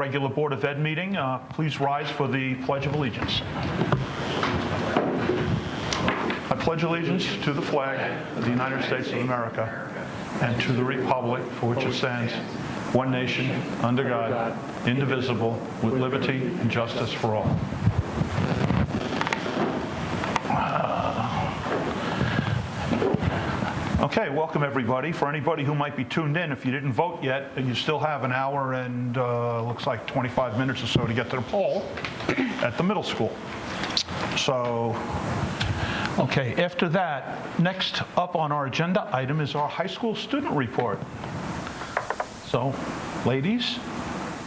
Regular Board of Ed meeting. Please rise for the Pledge of Allegiance. I pledge allegiance to the flag of the United States of America and to the republic for which it stands, one nation, under God, indivisible, with liberty and justice for all. Okay, welcome everybody. For anybody who might be tuned in, if you didn't vote yet, you still have an hour and looks like 25 minutes or so to get to the poll at the middle school. So, okay, after that, next up on our agenda item is our high school student report. So, ladies,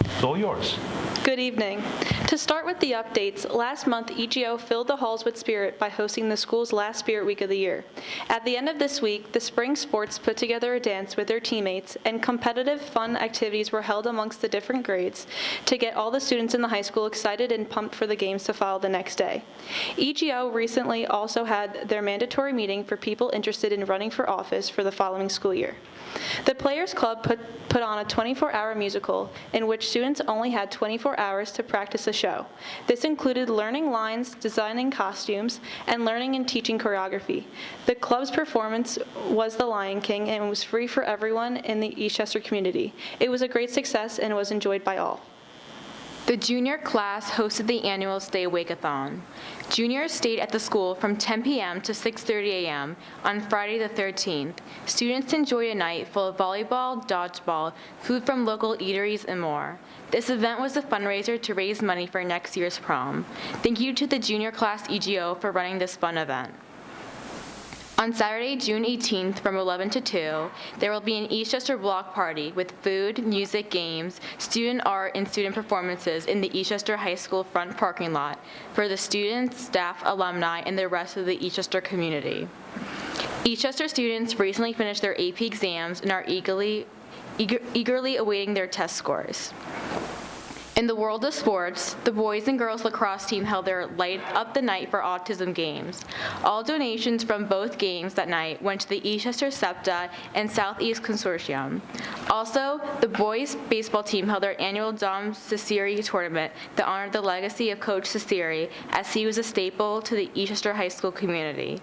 it's all yours. Good evening. To start with the updates, last month EGO filled the halls with spirit by hosting the school's last Spirit Week of the year. At the end of this week, the spring sports put together a dance with their teammates, and competitive fun activities were held amongst the different grades to get all the students in the high school excited and pumped for the games to follow the next day. EGO recently also had their mandatory meeting for people interested in running for office for the following school year. The Players Club put on a 24-hour musical in which students only had 24 hours to practice a show. This included learning lines, designing costumes, and learning and teaching choreography. The club's performance was The Lion King and was free for everyone in the Eastchester community. It was a great success and was enjoyed by all. The junior class hosted the annual Stay Awake-a-thon. Juniors stayed at the school from 10 p.m. to 6:30 a.m. on Friday the 13th. Students enjoyed a night full of volleyball, dodgeball, food from local eateries, and more. This event was a fundraiser to raise money for next year's prom. Thank you to the junior class EGO for running this fun event. On Saturday, June 18th from 11 to 2, there will be an Eastchester block party with food, music, games, student art, and student performances in the Eastchester High School front parking lot for the students, staff, alumni, and the rest of the Eastchester community. Eastchester students recently finished their AP exams and are eagerly awaiting their test scores. In the world of sports, the boys and girls lacrosse team held their Light Up the Night for Autism games. All donations from both games that night went to the Eastchester SEPTA and Southeast Consortium. Also, the boys baseball team held their annual Dom Ciceri tournament that honored the legacy of Coach Ciceri, as he was a staple to the Eastchester High School community.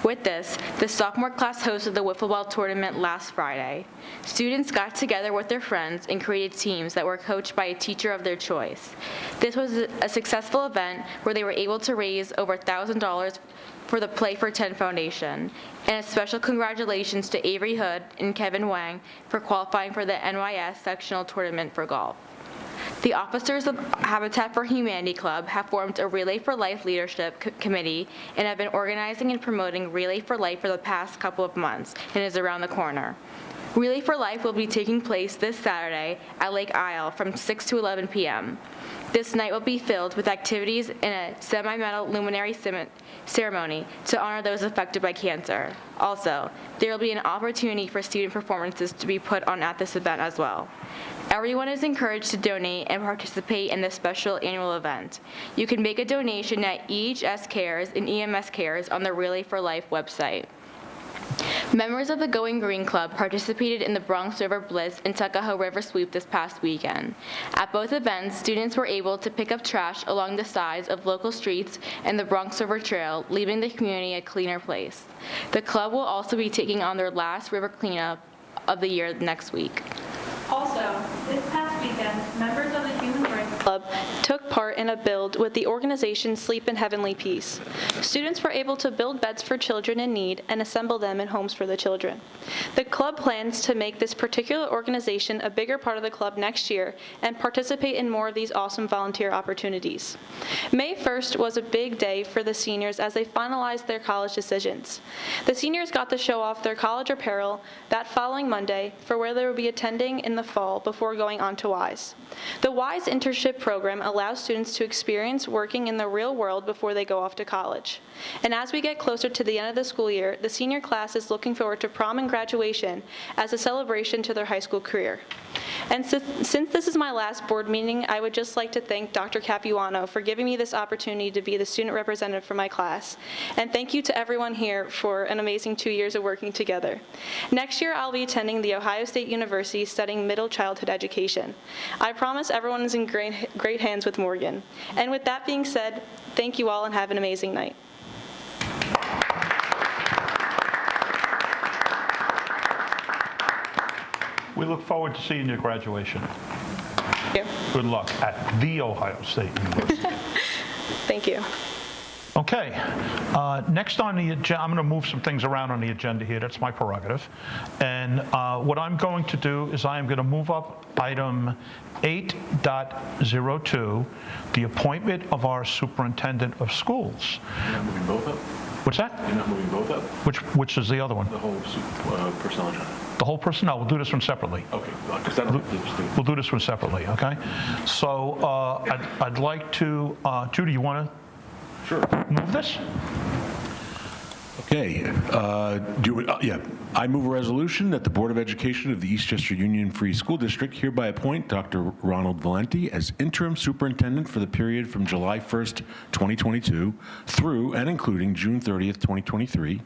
With this, the sophomore class hosted the wiffle ball tournament last Friday. Students got together with their friends and created teams that were coached by a teacher of their choice. This was a successful event where they were able to raise over $1,000 for the Play for 10 Foundation. And a special congratulations to Avery Hood and Kevin Wang for qualifying for the NYS sectional tournament for golf. The officers of Habitat for Humanity Club have formed a Relay for Life leadership committee and have been organizing and promoting Relay for Life for the past couple of months and is around the corner. Relay for Life will be taking place this Saturday at Lake Isle from 6 to 11 p.m. This night will be filled with activities and a semi-metal luminary ceremony to honor those affected by cancer. Also, there will be an opportunity for student performances to be put on at this event as well. Everyone is encouraged to donate and participate in this special annual event. You can make a donation at EHS Cares and EMS Cares on the Relay for Life website. Members of the Going Green Club participated in the Bronx River Blitz and Tuckahoe River Sweep this past weekend. At both events, students were able to pick up trash along the sides of local streets and the Bronx River Trail, leaving the community a cleaner place. The club will also be taking on their last river cleanup of the year next week. Also, this past weekend, members of the Human Rights Club took part in a build with the organization Sleep in Heavenly Peace. Students were able to build beds for children in need and assemble them in homes for the children. The club plans to make this particular organization a bigger part of the club next year and participate in more of these awesome volunteer opportunities. May 1st was a big day for the seniors as they finalized their college decisions. The seniors got to show off their college apparel that following Monday for where they will be attending in the fall before going on to WISE. The WISE internship internship program allows students to experience working in the real world before they go off to college. And as we get closer to the end of the school year, the senior class is looking forward to prom and graduation as a celebration to their high school career. And since this is my last board meeting, I would just like to thank Dr. Capuano for giving me this opportunity to be the student representative for my class. And thank you to everyone here for an amazing 2 years of working together. Next year, I'll be attending The Ohio State University studying middle childhood education. I promise everyone is in great hands with Morgan. And with that being said, thank you all and have an amazing night. We look forward to seeing your graduation. Thank you. Good luck at The Ohio State University. Thank you. Okay, next on the agenda, I'm going to move some things around on the agenda here. That's my prerogative. And what I'm going to do is I am going to move up item 8.02, the appointment of our superintendent of schools. You're not moving both up? What's that? You're not moving both up? Which is the other one? The whole personnel agenda? The whole personnel. We'll do this one separately. Okay, because I don't think We'll do this one separately, okay? So I'd like to, Judy, you want to move this? Okay, I move a resolution that the Board of Education of the Eastchester Union Free School District hereby appoint Dr. Ronald Valenti as interim superintendent for the period from July 1st, 2022 through and including June 30th, 2023,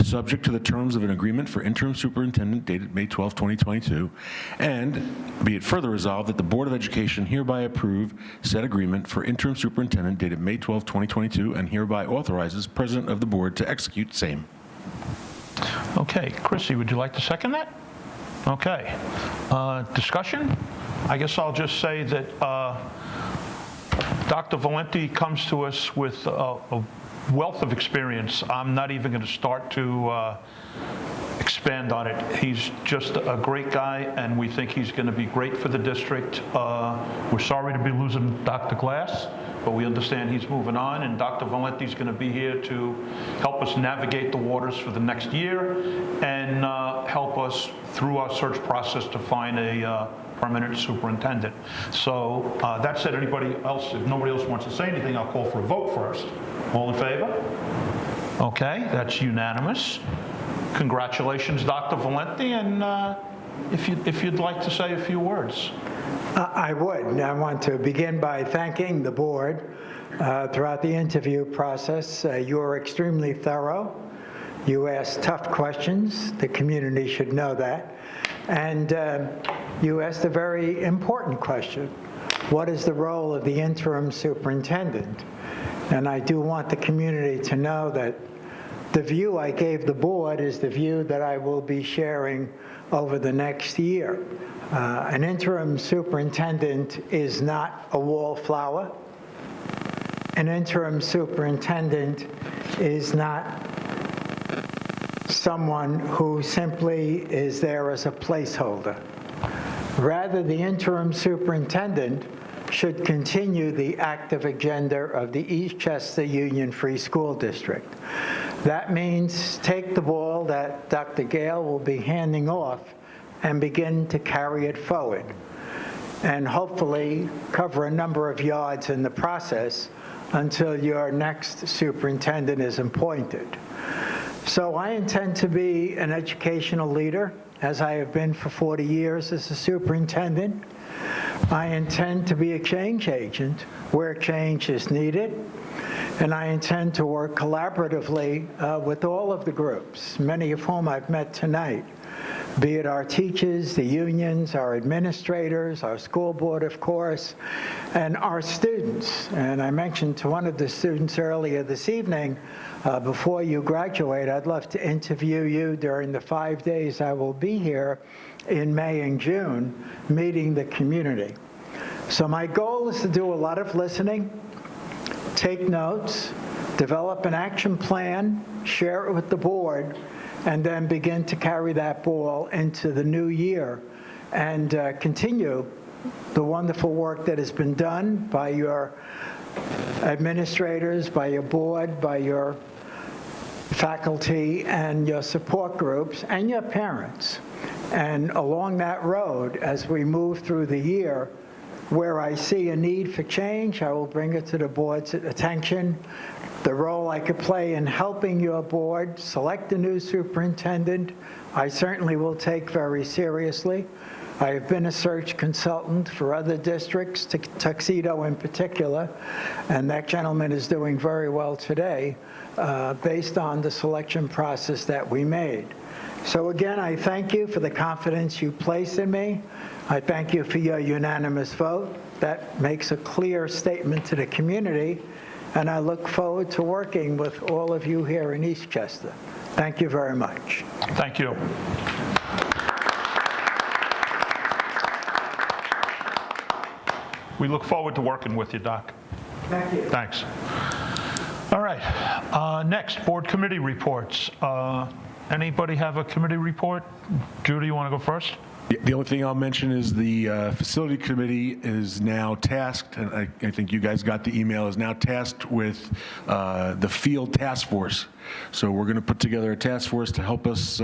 subject to the terms of an agreement for interim superintendent dated May 12, 2022, and be it further resolved that the Board of Education hereby approve said agreement for interim superintendent dated May 12, 2022, and hereby authorizes President of the Board to execute same. Okay, Chrissy, would you like to second that? Okay. Discussion? I guess I'll just say that Dr. Valenti comes to us with a wealth of experience. I'm not even going to start to expand on it. He's just a great guy, and we think he's going to be great for the district. We're sorry to be losing Dr. Glass, but we understand he's moving on, and Dr. Valenti's going to be here to help us navigate the waters for the next year and help us through our search process to find a permanent superintendent. So that said, anybody else, if nobody else wants to say anything, I'll call for a vote first. All in favor? Okay, that's unanimous. Congratulations, Dr. Valenti, and if you'd like to say a few words. I would. I want to begin by thanking the board throughout the interview process. You were extremely thorough. You asked tough questions. The community should know that. And you asked a very important question. What is the role of the interim superintendent? And I do want the community to know that the view I gave the board is the view that I will be sharing over the next year. An interim superintendent is not a wallflower. An interim superintendent is not someone who simply is there as a placeholder. Rather, the interim superintendent should continue the active agenda of the Eastchester Union Free School District. That means take the ball that Dr. Gale will be handing off and begin to carry it forward, and hopefully cover a number of yards in the process until your next superintendent is appointed. So I intend to be an educational leader, as I have been for 40 years as a superintendent. I intend to be a change agent where change is needed, and I intend to work collaboratively with all of the groups, many of whom I've met tonight, be it our teachers, the unions, our administrators, our school board, of course, and our students. And I mentioned to one of the students earlier this evening, before you graduate, I'd love to interview you during the 5 days I will be here in May and June, meeting the community. So my goal is to do a lot of listening, take notes, develop an action plan, share it with the board, and then begin to carry that ball into the new year and continue the wonderful work that has been done by your administrators, by your board, by your faculty and your support groups and your parents. And along that road, as we move through the year, Where I see a need for change, I will bring it to the board's attention. The role I could play in helping your board select a new superintendent, I certainly will take very seriously. I have been a search consultant for other districts, Tuxedo in particular, and that gentleman is doing very well today based on the selection process that we made. So again, I thank you for the confidence you place in me. I thank you for your unanimous vote. That makes a clear statement to the community, and I look forward to working with all of you here in Eastchester. Thank you very much. Thank you. We look forward to working with you, Doc. Thank you. Thanks. All right. Next, board committee reports. Anybody have a committee report? Judy, you want to go first? The only thing I'll mention is the facility committee is now tasked, and I think you guys got the email, is now tasked with the field task force. So we're going to put together a task force to help us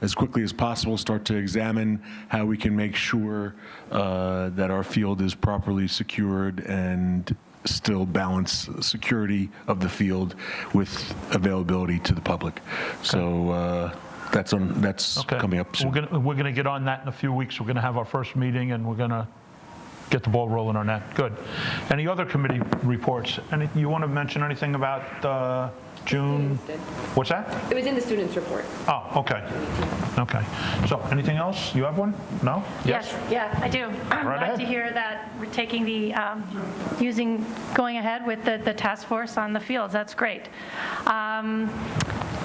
as quickly as possible start to examine how we can make sure that our field is properly secured and still balance security of the field with availability to the public. So that's Okay. coming up soon. We're going to get on that in a few weeks. We're going to have our first meeting, and we're going to get the ball rolling on that. Good. Any other committee reports? You want to mention anything about June? What's that? It was in the students' report. Oh, okay. Okay. So, anything else? You have one? No? Yes, yeah, I do. I'm Right glad ahead. to hear that we're taking the, going ahead with the task force on the fields. That's great.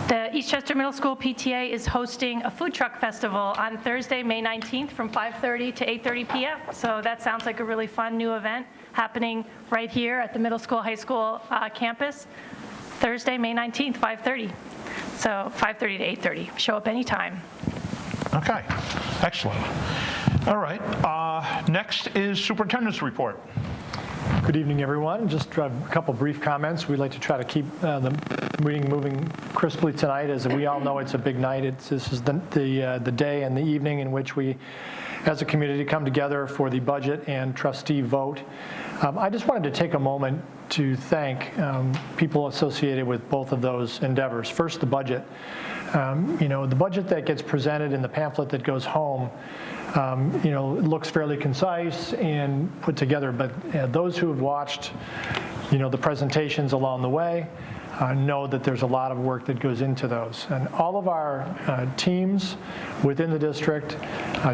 The Eastchester Middle School PTA is hosting a food truck festival on Thursday, May 19th from 5:30 to 8:30 p.m. So that sounds like a really fun new event happening right here at the middle school, high school campus. Thursday, May 19th, 5:30. So 5:30 to 8:30. Show up anytime. Okay. Excellent. All right. Next is superintendent's report. Good evening, everyone. Just a couple brief comments. We'd like to try to keep the meeting moving crisply tonight. As we all know, it's a big night. This is the day and the evening in which we, as a community, come together for the budget and trustee vote. I just wanted to take a moment to thank people associated with both of those endeavors. First, the budget. The budget that gets presented in the pamphlet that goes home, it looks fairly concise and put together, but those who have watched, the presentations along the way know that there's a lot of work that goes into those. And all of our teams within the district,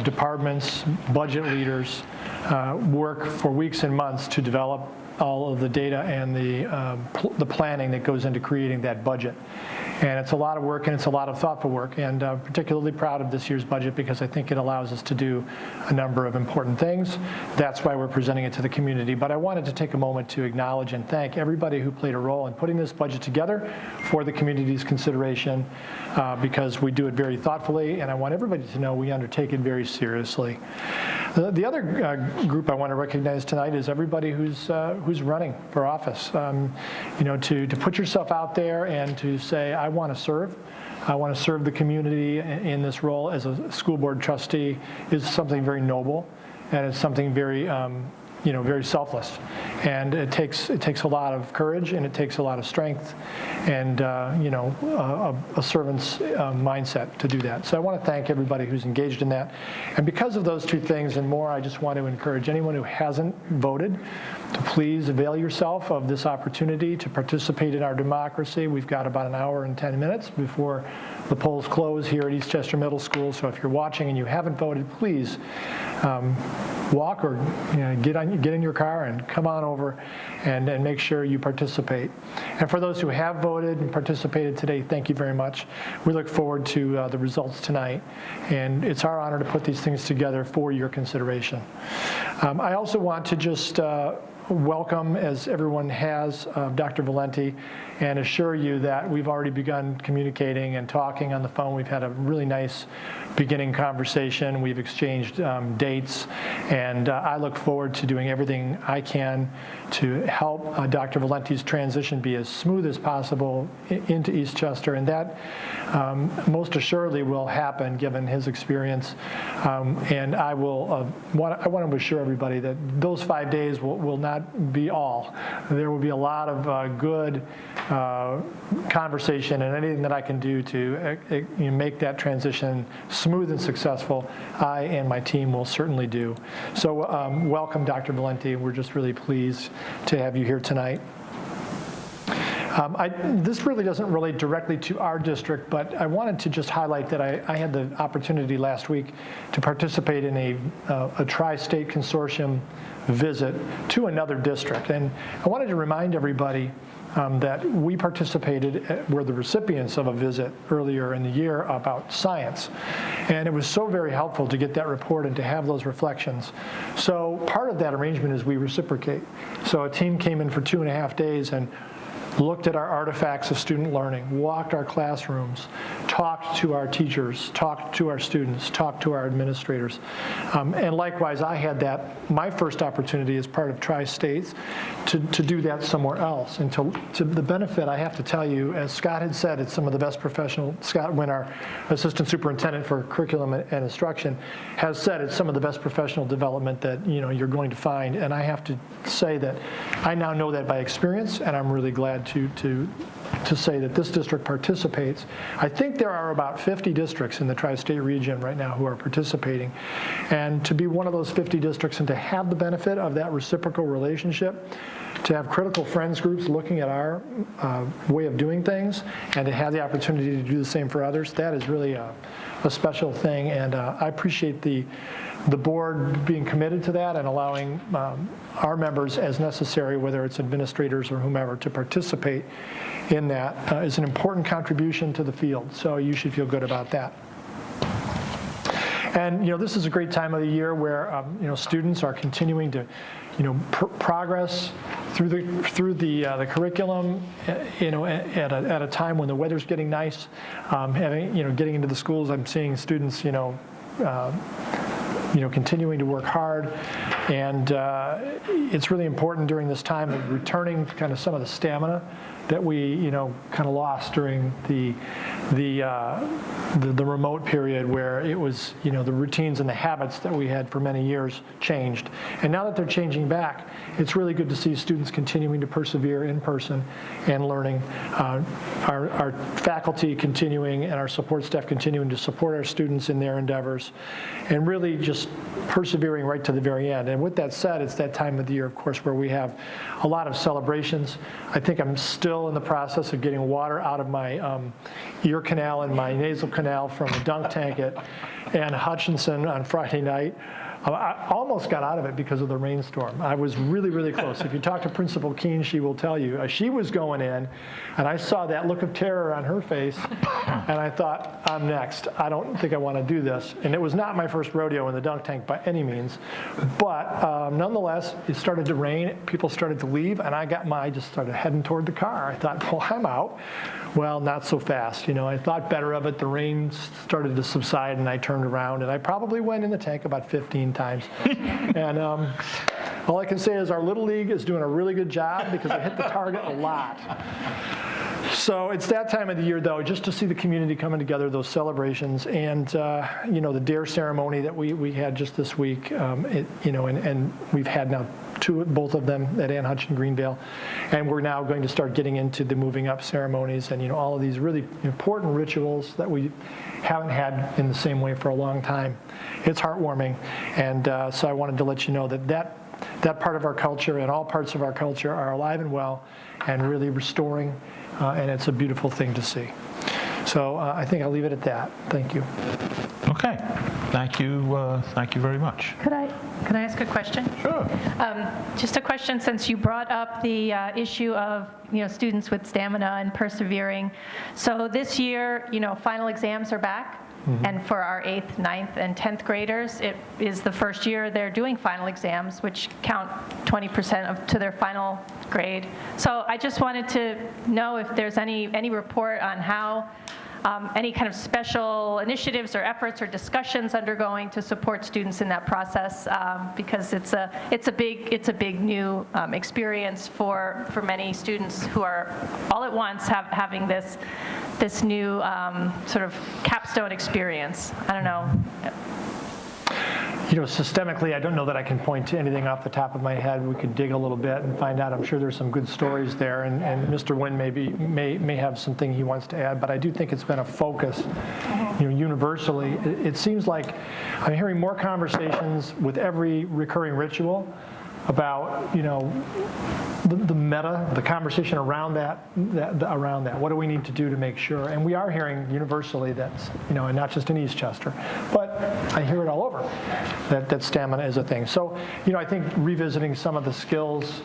departments, budget leaders, work for weeks and months to develop all of the data and the planning that goes into creating that budget. And it's a lot of work, and it's a lot of thoughtful work, and particularly proud of this year's budget because I think it allows us to do a number of important things. That's why we're presenting it to the community. But I wanted to take a moment to acknowledge and thank everybody who played a role in putting this budget together for the community's consideration because we do it very thoughtfully, and I want everybody to know we undertake it very seriously. The other group I want to recognize tonight is everybody who's running for office. To put yourself out there and to say, I want to serve. I want to serve the community in this role as a school board trustee is something very noble, and it's something very very selfless. And it takes a lot of courage, and it takes a lot of strength, and a servant's mindset to do that. So I want to thank everybody who's engaged in that. And because of those two things and more, I just want to encourage anyone who hasn't voted to please avail yourself of this opportunity to participate in our democracy. We've got about an hour and 10 minutes before the polls close here at Eastchester Middle School. So if you're watching and you haven't voted, please walk or get in your car and come on over and make sure you participate. And for those who have voted and participated today, thank you very much. We look forward to the results tonight, and it's our honor to put these things together for your consideration. I also want to just welcome, as everyone has, Dr. Valenti, and assure you that we've already begun communicating and talking on the phone. We've had a really nice beginning conversation. We've exchanged dates, and I look forward to doing everything I can to help Dr. Valenti's transition be as smooth as possible into Eastchester, and that most assuredly will happen given his experience. And I want to assure everybody that those 5 days will not be all. There will be a lot of good conversation, and anything that I can do to make that transition smooth and successful, I and my team will certainly do. So welcome, Dr. Valenti. We're just really pleased to have you here tonight. This really doesn't relate directly to our district, but I wanted to just highlight that I had the opportunity last week to participate in a tri-state consortium visit to another district. And I wanted to remind everybody that we participated, were the recipients of a visit earlier in the year about science. And it was so very helpful to get that report and to have those reflections. So part of that arrangement is we reciprocate. So a team came in for 2.5 days and looked at our artifacts of student learning, walked our classrooms, talked to our teachers, talked to our students, talked to our administrators. And likewise, I had my first opportunity as part of Tri-States to do that somewhere else. And to the benefit, I have to tell you, as Scott had said, it's some of the best Scott Wynn, our Assistant Superintendent for Curriculum and Instruction, has said it's some of the best professional development that you're going to find. And I have to say that I now know that by experience, and I'm really glad to say that this district participates. I think there are about 50 districts in the tri-state region right now who are participating. And to be one of those 50 districts and to have the benefit of that reciprocal relationship, to have critical friends groups looking at our way of doing things, and to have the opportunity to do the same for others, that is really a special thing. And I appreciate the board being committed to that and allowing our members as necessary, whether it's administrators or whomever, to participate in that is an important contribution to the field. So you should feel good about that. And this is a great time of the year where students are continuing to progress through the curriculum, at a time when the weather's getting nice. Getting into the schools, I'm seeing students continuing to work hard, and it's really important during this time of returning kind of some of the stamina that we kind of lost during the remote period, where it was the routines and the habits that we had for many years changed. And now that they're changing back, it's really good to see students continuing to persevere in person and learning. Our faculty continuing and our support staff continuing to support our students in their endeavors, and really just persevering right to the very end. And with that said, it's that time of the year, of course, where we have a lot of celebrations. I think I'm still in the process of getting water out of my ear canal and my nasal canal from the dunk tank at Ann Hutchinson on Friday night. I almost got out of it because of the rainstorm. I was really, really close. If you talk to Principal Keene, she will tell you. She was going in, and I saw that look of terror on her face, and I thought, I'm next. I don't think I want to do this. And it was not my first rodeo in the dunk tank by any means. But nonetheless, it started to rain. People started to leave, and I just started heading toward the car. I thought, well, I'm out. Well, not so fast. I thought better of it. The rain started to subside, and I turned around, and I probably went in the tank about 15 times. And all I can say is our Little League is doing a really good job because I hit the target a lot. So it's that time of the year, though, just to see the community coming together, those celebrations, and the DARE ceremony that we had just this week, and we've had now both of them at Ann Hutchinson Greenvale, and we're now going to start getting into the moving up ceremonies and all of these really important rituals that we haven't had in the same way for a long time. It's heartwarming, and so I wanted to let you know that part of our culture and all parts of our culture are alive and well and really restoring, and it's a beautiful thing to see. So I think I'll leave it at that. Thank you. Okay. Thank you. Thank you very much. Could I ask a question? Sure. Just a question, since you brought up the issue of students with stamina and persevering. So this year, final exams are back. And for our 8th, 9th, and 10th graders, it is the first year they're doing final exams, which count 20% to their final grade. So I just wanted to know if there's any report on how any kind of special initiatives or efforts or discussions undergoing to support students in that process, because it's a big new experience for many students who are all at once having this new sort of capstone experience. I don't know. Systemically, I don't know that I can point to anything off the top of my head. We could dig a little bit and find out. I'm sure there's some good stories there, and Mr. Nguyen may have something he wants to add, but I do think it's been a focus, universally. It seems like I'm hearing more conversations with every recurring ritual about, the meta, the conversation around that. What do we need to do to make sure? And we are hearing universally that's, and not just in Eastchester, but I hear it all over, that stamina is a thing. So, I think revisiting some of the skills,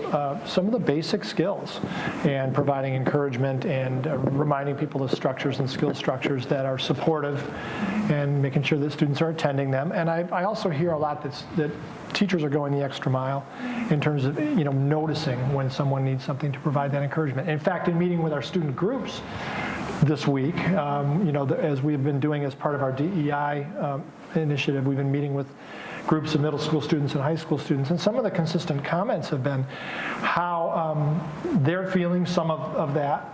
some of the basic skills, and providing encouragement and reminding people of structures and skill structures that are supportive, and making sure that students are attending them. And I also hear a lot that teachers are going the extra mile in terms of, noticing when someone needs something to provide that encouragement. In fact, in meeting with our student groups this week, as we've been doing as part of our DEI initiative, we've been meeting with groups of middle school students and high school students, and some of the consistent comments have been how they're feeling some of that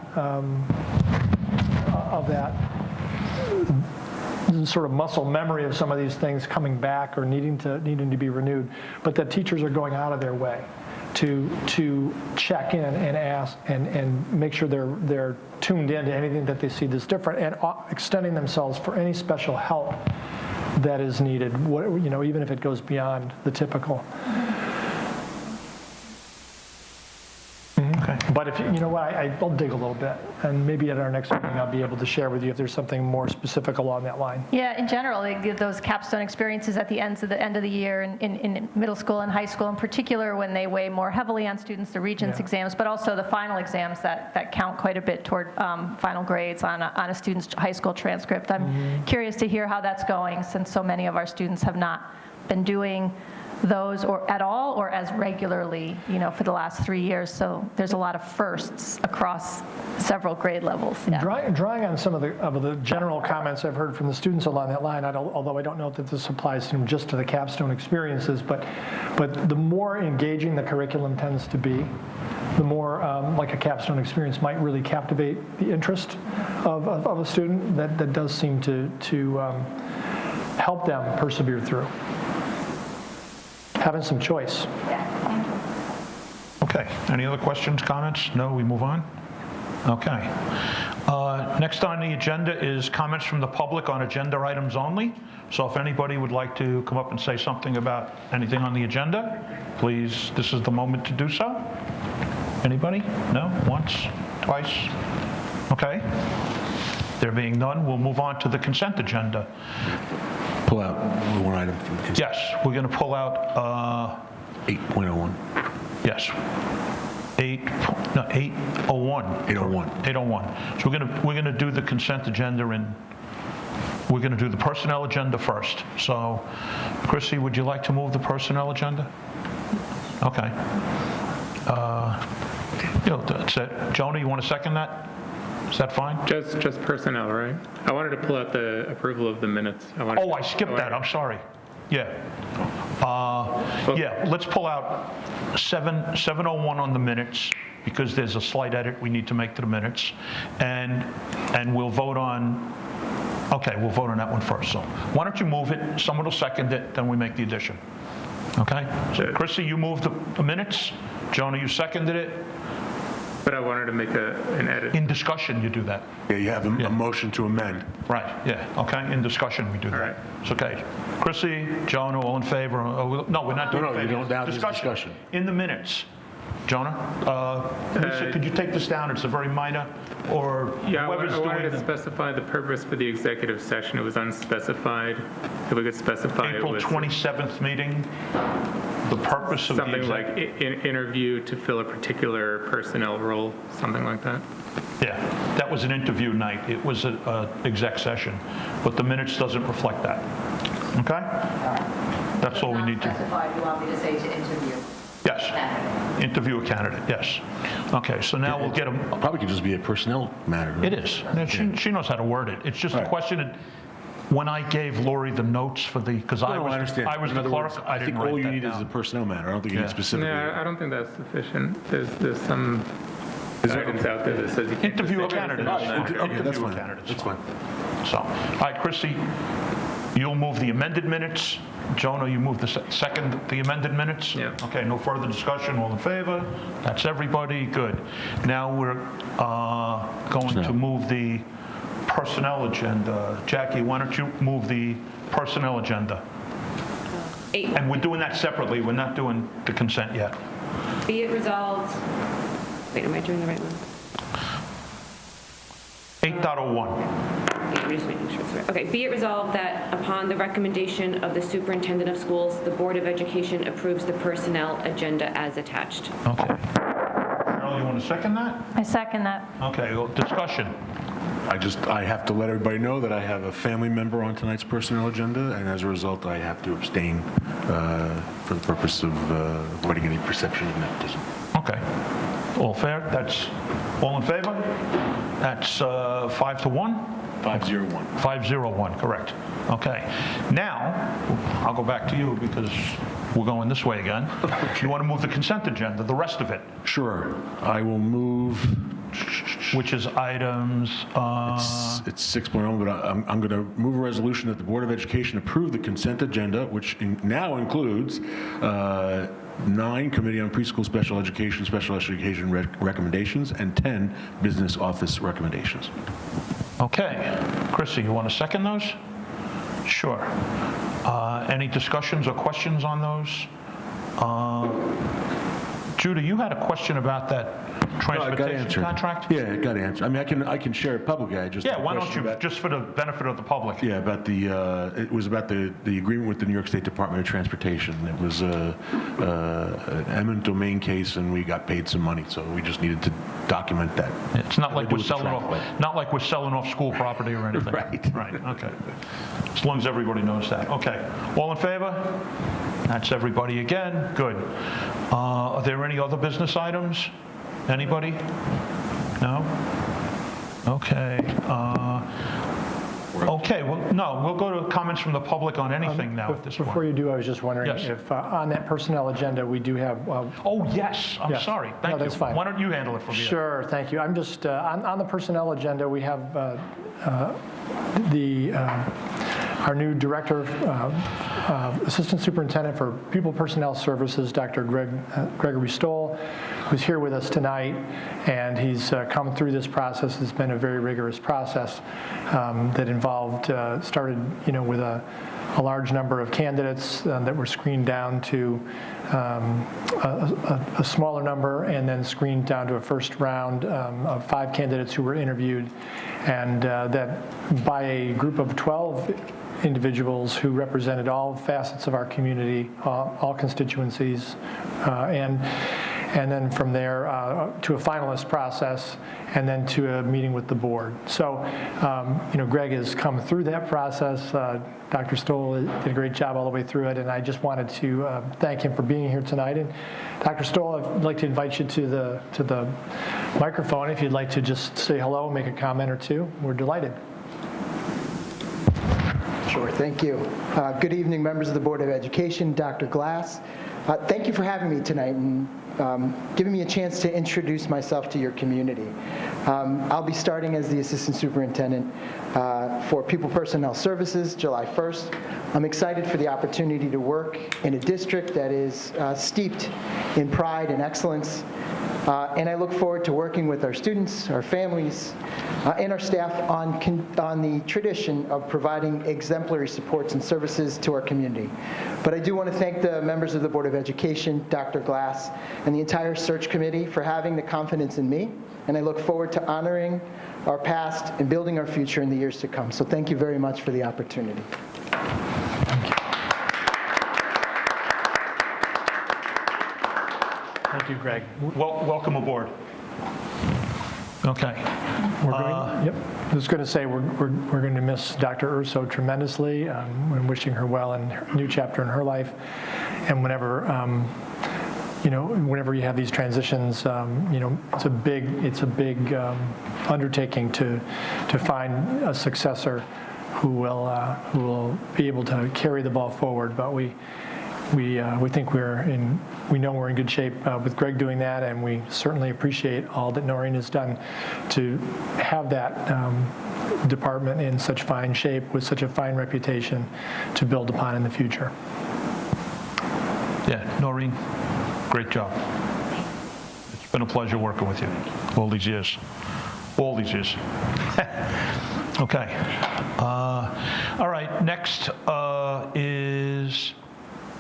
sort of muscle memory of some of these things coming back or needing to be renewed, but that teachers are going out of their way to check in and ask and make sure they're tuned in to anything that they see that's different, and extending themselves for any special help that is needed, even if it goes beyond the typical. Okay. But if you know what, I'll dig a little bit, and maybe at our next meeting I'll be able to share with you if there's something more specific along that line. Yeah, in general, they give those capstone experiences at the end of the year in middle school and high school in particular, when they weigh more heavily on students, the Regents exams, but also the final exams that count quite a bit toward final grades on a student's high school transcript. I'm curious to hear how that's going, since so many of our students have not been doing those or at all or as regularly, for the last 3 years. So there's a lot of firsts across several grade levels. Yeah. Drawing on some of the general comments I've heard from the students along that line, although I don't know that this applies just to the capstone experiences, but the more engaging the curriculum tends to be, the more like a capstone experience might really captivate the interest of a student. That does seem to help them persevere through. Having some choice. Okay, any other questions, comments? No, we move on? Okay. Next on the agenda is comments from the public on agenda items only. So if anybody would like to come up and say something about anything on the agenda, please, this is the moment to do so. Anybody? No? Once? Twice? Okay. There being none, we'll move on to the consent agenda. Pull out one item from the consent. Yes, we're going to pull out, 8.01. yes, 801. 801. 801. So we're going to do the consent agenda, and we're going to do the personnel agenda first. So, Chrissy, would you like to move the personnel agenda? Okay. That's it. Jonah, you want to second that? Is that fine? Just personnel, right? I wanted to pull out the approval of the minutes. I skipped that. I'm sorry. Yeah. Yeah, let's pull out 701 on the minutes, because there's a slight edit we need to make to the minutes. And we'll vote on, we'll vote on that one first. So why don't you move it? Someone will second it, then we make the addition. Okay? So Chrissy, you moved the minutes. Jonah, you seconded it. But I wanted to make an edit. In discussion, you do that. Yeah, you have a motion to amend. Right, yeah, okay, in discussion, we do that. All right. It's okay. Chrissy, Jonah, all in favor? No, we're not doing No, favor. you don't, now there's discussion. In the minutes. Jonah, Lisa, could you take this down? It's a very minor, or Yeah, I whoever's wanted doing to the specify the purpose for the executive session. It was unspecified. If we could specify it April was 27th meeting. The purpose of the Something like interview to fill a particular personnel role, something like that. Yeah, that was an interview night. It was an exec session, but the minutes doesn't reflect that. Okay? That's all we need to. Specified, you want me to say to interview? Yes. Interview a candidate, yes. Okay, so now we'll get them. Probably could just be a personnel matter. Right? It is. She knows how to word it. It's just a Right. question. When I gave Lori the notes for the, because I was In the other clerk, words, I I think didn't write all you that need is a down. personnel matter. I don't think you need Yeah. specifically. No, I don't think that's sufficient. There's some guidance out there that says you can't Interview a just say candidate. personnel matter. Okay, that's Interview a fine. candidate. That's fine. So, all right, Chrissy, you'll move the amended minutes. Jonah, you move the second, the amended minutes? Yeah. Okay, no further discussion, all in favor? That's everybody, good. Now we're going to move the personnel agenda. Jackie, why don't you move the personnel agenda? 8. And we're doing that separately, we're not doing the consent yet. Be it resolved, wait, am I doing the right one? 8.01. Yeah, I'm just making sure it's right. Okay, be it resolved that upon the recommendation of the superintendent of schools, the Board of Education approves the personnel agenda as attached. Okay. Cheryl, you want to second that? I second that. Okay, well, discussion. I have to let everybody know that I have a family member on tonight's personnel agenda, and as a result, I have to abstain for the purpose of avoiding any perception of nepotism. Okay. All fair? That's, all in favor? That's 5 to 1? 501. 501, correct. Okay. Now, I'll go back to you because we're going this way again. You want to move the consent agenda, the rest of it, Sure. I will move, which is items, it's 6.0, but I'm going to move a resolution that the Board of Education approve the consent agenda, which now includes 9 Committee on Preschool Special Education recommendations, and 10 Business Office recommendations. okay. Chrissy, you want to second those? Sure. Any discussions or questions on those? Judah, you had a question about that transportation contract? Yeah, it got answered. I mean, I can share it publicly. I just Yeah, have a why don't question you, about- just for the benefit of the public? Yeah, about it was about the agreement with the New York State Department of Transportation. It was an eminent domain case, and we got paid some money, so we just needed to document that. It's not like do we're with the selling off, traffic. not like we're selling off school property or anything. Right. Right, okay. As long as everybody knows that. Okay. All in favor? That's everybody again. Good. Are there any other business items? Anybody? No? Okay. Okay, well, no, we'll go to comments from the public on anything now at this Before point. you do, I was just wondering Yes. if on that personnel agenda, we do have. Oh, yes, I'm Yes. sorry. No, Thank you. that's fine. Why don't you handle it from here? Sure, thank you. I'm just, on the personnel agenda, we have our new director, assistant superintendent for pupil personnel services, Dr. Gregory Stoll, who's here with us tonight, and he's come through this process. It's been a very rigorous process that involved, started, with a large number of candidates that were screened down to a smaller number, and then screened down to a first round of 5 candidates who were interviewed, and that by a group of 12 individuals who represented all facets of our community, all constituencies, and then from there to a finalist process, and then to a meeting with the board. So, Greg has come through that process. Dr. Stoll did a great job all the way through it, and I just wanted to thank him for being here tonight. And Dr. Stoll, I'd like to invite you to the microphone if you'd like to just say hello, make a comment or two. We're delighted. Sure, thank you. Good evening, members of the Board of Education, Dr. Glass. Thank you for having me tonight and giving me a chance to introduce myself to your community. I'll be starting as the Assistant Superintendent for Pupil Personnel Services July 1st. I'm excited for the opportunity to work in a district that is steeped in pride and excellence, and I look forward to working with our students, our families, and our staff on the tradition of providing exemplary supports and services to our community. But I do want to thank the members of the Board of Education, Dr. Glass, and the entire search committee for having the confidence in me, and I look forward to honoring our past and building our future in the years to come. So thank you very much for the opportunity. Thank you, Greg. Welcome aboard. Okay. We're going, yep. I was going to say, we're going to miss Dr. Urso tremendously. I'm wishing her well in her new chapter in her life. And whenever, whenever you have these transitions, it's a big undertaking to find a successor who will be able to carry the ball forward. But we think we know we're in good shape with Greg doing that, and we certainly appreciate all that Noreen has done to have that department in such fine shape with such a fine reputation to build upon in the future. Yeah, Noreen, great job. It's been a pleasure working with you all these years. All these years. Okay. All right, next is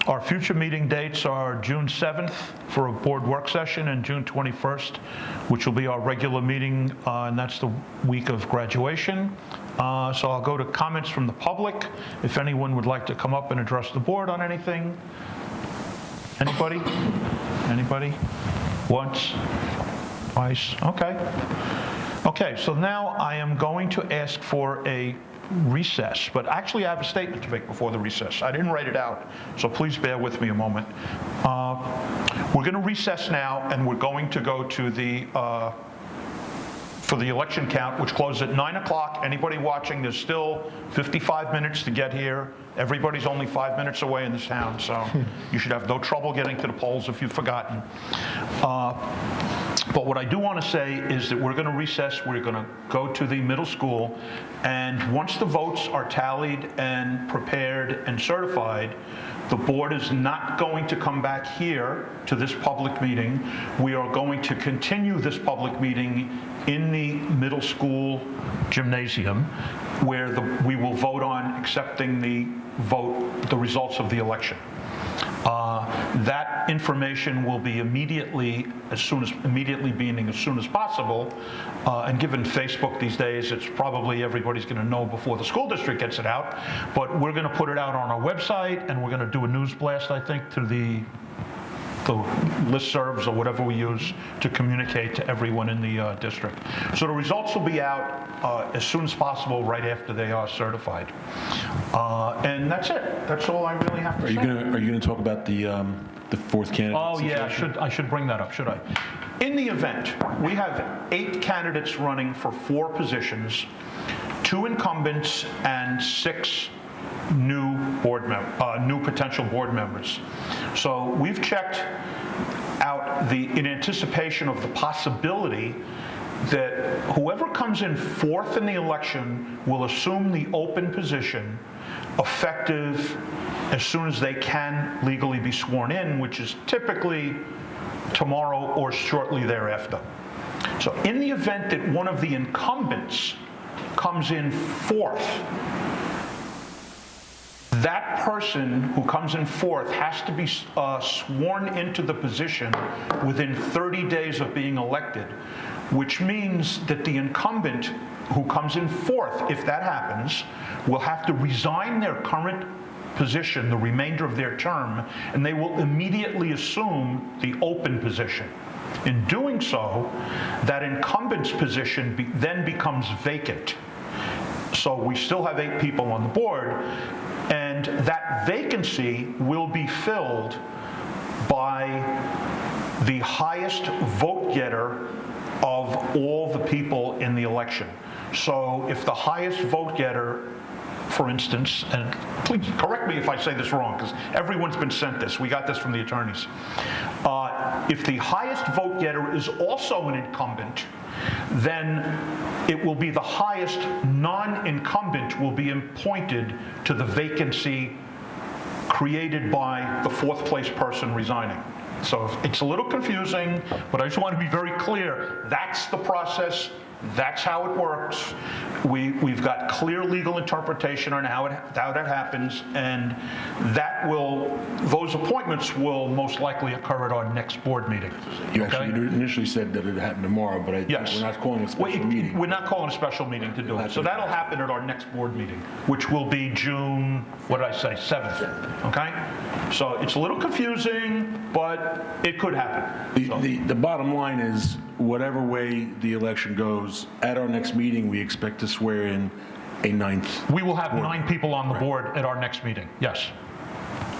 our future meeting dates are June 7th for a board work session and June 21st, which will be our regular meeting, and that's the week of graduation. So I'll go to comments from the public. If anyone would like to come up and address the board on anything. Anybody? Anybody? Once? Twice? Okay. Okay, so now I am going to ask for a recess, but actually I have a statement to make before the recess. I didn't write it out, so please bear with me a moment. We're going to recess now, and we're going to go to the for the election count, which closes at 9 o'clock. Anybody watching, there's still 55 minutes to get here. Everybody's only 5 minutes away in this town, so you should have no trouble getting to the polls if you've forgotten. But what I do want to say is that we're going to recess. We're going to go to the middle school, and once the votes are tallied and prepared and certified, the board is not going to come back here to this public meeting. We are going to continue this public meeting in the middle school gymnasium, where we will vote on accepting the results of the election. That information will be immediately meaning as soon as possible, and given Facebook these days, it's probably everybody's going to know before the school district gets it out, but we're going to put it out on our website, and we're going to do a news blast, I think, to the listservs or whatever we use to communicate to everyone in the district. So the results will be out as soon as possible, right after they are certified. And that's it. That's all I really have to say. Are you going to talk about the fourth candidate? Oh yeah, situation? I should bring that up, should I? In the event, we have 8 candidates running for 4 positions, 2 incumbents and 6 new potential board members. So we've checked out in anticipation of the possibility that whoever comes in 4th in the election will assume the open position effective as soon as they can legally be sworn in, which is typically tomorrow or shortly thereafter. So in the event that one of the incumbents comes in 4th, that person who comes in 4th has to be sworn into the position within 30 days of being elected, which means that the incumbent who comes in 4th, if that happens, will have to resign their current position the remainder of their term, and they will immediately assume the open position. In doing so, that incumbent's position then becomes vacant. So we still have 8 people on the board, and that vacancy will be filled by the highest vote getter of all the people in the election. So if the highest vote getter, for instance, and please correct me if I say this wrong, because everyone's been sent this. We got this from the attorneys. If the highest vote getter is also an incumbent, then it will be the highest non-incumbent will be appointed to the vacancy created by the 4th place person resigning. So it's a little confusing, but I just want to be very clear. That's the process. That's how it works. We've got clear legal interpretation on how that happens, and those appointments will most likely occur at our next board meeting. You actually initially said that it happened tomorrow, but I think we're not calling a special meeting. We're not calling a special meeting to do it. So that'll happen at our next board meeting, which will be June, what did I say, 7th. Okay? So it's a little confusing. but it could happen. So- The bottom line is, whatever way the election goes, at our next meeting, we expect to swear in a ninth. We will have 9 people on the board at our next meeting, yes.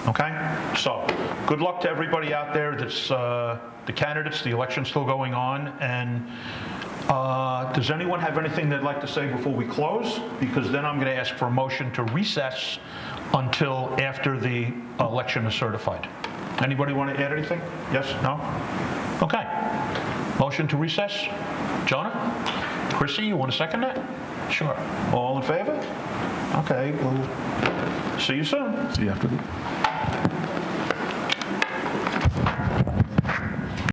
Okay? So, good luck to everybody out there that's, the candidates, the election's still going on, and does anyone have anything they'd like to say before we close? Because then I'm going to ask for a motion to recess until after the election is certified. Anybody want to add anything? Yes? No? Okay. Motion to recess? Jonah? Chrissy, you want to second that? Sure. All in favor? Okay, we'll see you soon. See you after the...